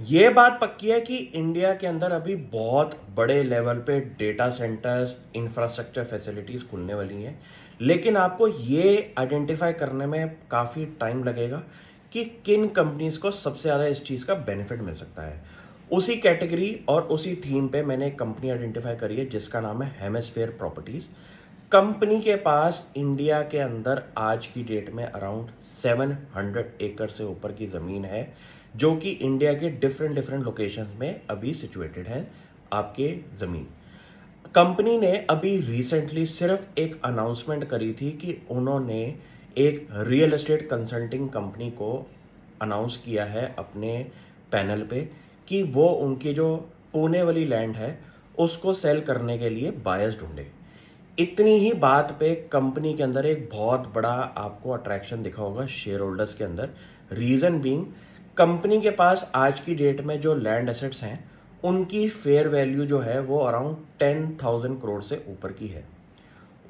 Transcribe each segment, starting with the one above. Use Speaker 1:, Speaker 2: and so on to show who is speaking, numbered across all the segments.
Speaker 1: ये बात पक्की है कि इंडिया के अंदर अभी बहुत बड़े लेवल पे डेटा सेंटर्स, इंफ्रास्ट्रक्चर फैसिलिटीज़ खुलने वाली हैं, लेकिन आपको ये आइडेंटिफाई करने में काफ़ी टाइम लगेगा कि किन कंपनीज को सबसे ज़्यादा इस चीज़ का बेनिफिट मिल सकता है। उसी कैटेगरी और उसी थीम पे मैंने एक कंपनी आइडेंटिफाई करी है जिसका नाम है हेमिस्फेयर प्रॉपर्टीज़। कंपनी के पास इंडिया के अंदर आज की डेट में अराउंड 700 एकड़ से ऊपर की ज़मीन है, जो कि इंडिया के डिफरेंट डिफरेंट लोकेशंस में अभी सिचुएटेड है आपके ज़मीन। कंपनी ने अभी रिसेंटली सिर्फ एक अनाउंसमेंट करी थी कि उन्होंने एक रियल एस्टेट कंसल्टिंग कंपनी को अनाउंस किया है अपने पैनल पे कि वो उनकी जो पुणे वाली लैंड है उसको सेल करने के लिए बायर्स ढूंढे। इतनी ही बात पे कंपनी के अंदर एक बहुत बड़ा आपको अट्रैक्शन दिखा होगा शेयर होल्डर्स के अंदर। रीज़न बीइंग, कंपनी के पास आज की डेट में जो लैंड एसेट्स हैं उनकी फेयर वैल्यू जो है वो अराउंड 10,000 करोड़ से ऊपर की है।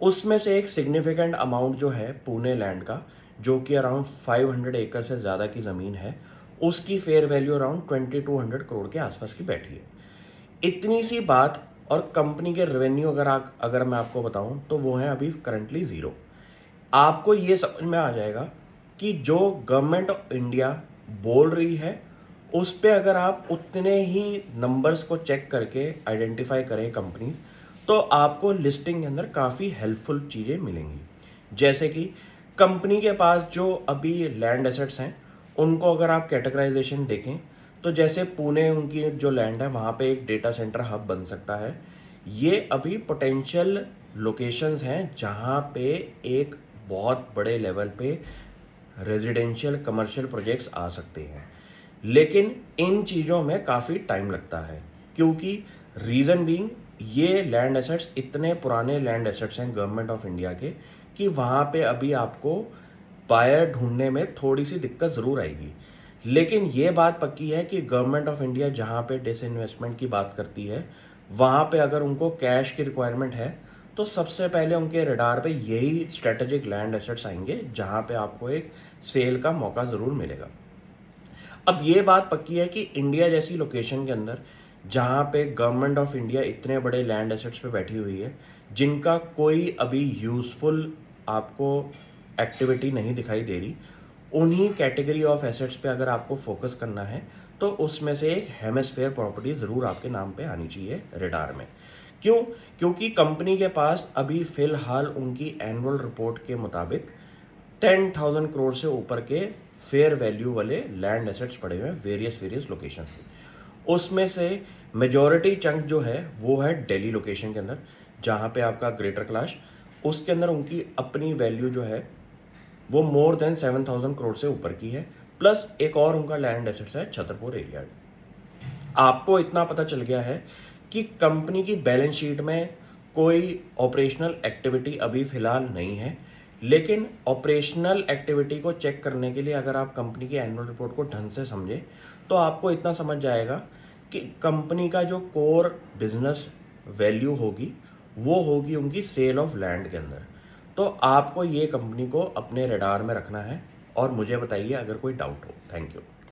Speaker 1: उसमें से एक सिग्निफिकेंट अमाउंट जो है पुणे लैंड का, जो कि अराउंड 500 एकड़ से ज़्यादा की ज़मीन है, उसकी फेयर वैल्यू अराउंड 2200 करोड़ के आसपास की बैठी है। इतनी सी बात, और कंपनी के रेवेन्यू अगर मैं आपको बताऊं तो वो है अभी करंटली ज़ीरो। आपको ये समझ में आ जाएगा कि जो गवर्नमेंट ऑफ इंडिया बोल रही है उस पे अगर आप उतने ही नंबर्स को चेक करके आइडेंटिफाई करें कंपनीज, तो आपको लिस्टिंग के अंदर काफ़ी हेल्पफुल चीज़ें मिलेंगी। जैसे कि कंपनी के पास जो अभी लैंड एसेट्स हैं उनको अगर आप कैटेगराइजेशन देखें, तो जैसे पुणे उनकी जो लैंड है वहाँ पे एक डेटा सेंटर हब बन सकता है। ये अभी पोटेंशियल लोकेशंस हैं जहाँ पे एक बहुत बड़े लेवल पे रेजिडेंशियल कमर्शियल प्रोजेक्ट्स आ सकते हैं। लेकिन इन चीज़ों में काफ़ी टाइम लगता है, क्योंकि रीज़न बीइंग ये लैंड एसेट्स इतने पुराने लैंड एसेट्स हैं गवर्नमेंट ऑफ इंडिया के कि वहाँ पे अभी आपको बायर ढूंढने में थोड़ी सी दिक्कत ज़रूर आएगी। लेकिन ये बात पक्की है कि गवर्नमेंट ऑफ इंडिया जहाँ पे डिसइन्वेस्टमेंट की बात करती है, वहाँ पे अगर उनको कैश की रिक्वायरमेंट है तो सबसे पहले उनके रडार पे यही स्ट्रेटेजिक लैंड एसेट्स आएंगे जहाँ पे आपको एक सेल का मौका ज़रूर मिलेगा। अब ये बात पक्की है कि इंडिया जैसी लोकेशन के अंदर जहाँ पे गवर्नमेंट ऑफ इंडिया इतने बड़े लैंड एसेट्स पे बैठी हुई है जिनका कोई अभी यूज़फुल आपको एक्टिविटी नहीं दिखाई दे रही, उन्हीं कैटेगरी ऑफ एसेट्स पे अगर आपको फोकस करना है तो उसमें से एक हेमिस्फेयर प्रॉपर्टी ज़रूर आपके नाम पे आनी चाहिए रडार में। क्यों? क्योंकि कंपनी के पास अभी फ़िलहाल उनकी एनुअल रिपोर्ट के मुताबिक 10,000 करोड़ से ऊपर के फेयर वैल्यू वाले लैंड एसेट्स पड़े हुए हैं वेरियस वेरियस लोकेशन से। उसमें से मेजॉरिटी चंक जो है वो है दिल्ली लोकेशन के अंदर, जहाँ पे आपका ग्रेटर कैलाश, उसके अंदर उनकी अपनी वैल्यू जो है वो मोर देन 7,000 करोड़ से ऊपर की है। प्लस एक और उनका लैंड एसेट्स है छतरपुर एरिया। आपको इतना पता चल गया है कि कंपनी की बैलेंस शीट में कोई ऑपरेशनल एक्टिविटी अभी फ़िलहाल नहीं है। लेकिन ऑपरेशनल एक्टिविटी को चेक करने के लिए अगर आप कंपनी की एनुअल रिपोर्ट को ढंग से समझें तो आपको इतना समझ जाएगा कि कंपनी का जो कोर बिजनेस वैल्यू होगी वो होगी उनकी सेल ऑफ लैंड के अंदर। तो आपको ये कंपनी को अपने रडार में रखना है, और मुझे बताइए अगर कोई डाउट हो। Thank you.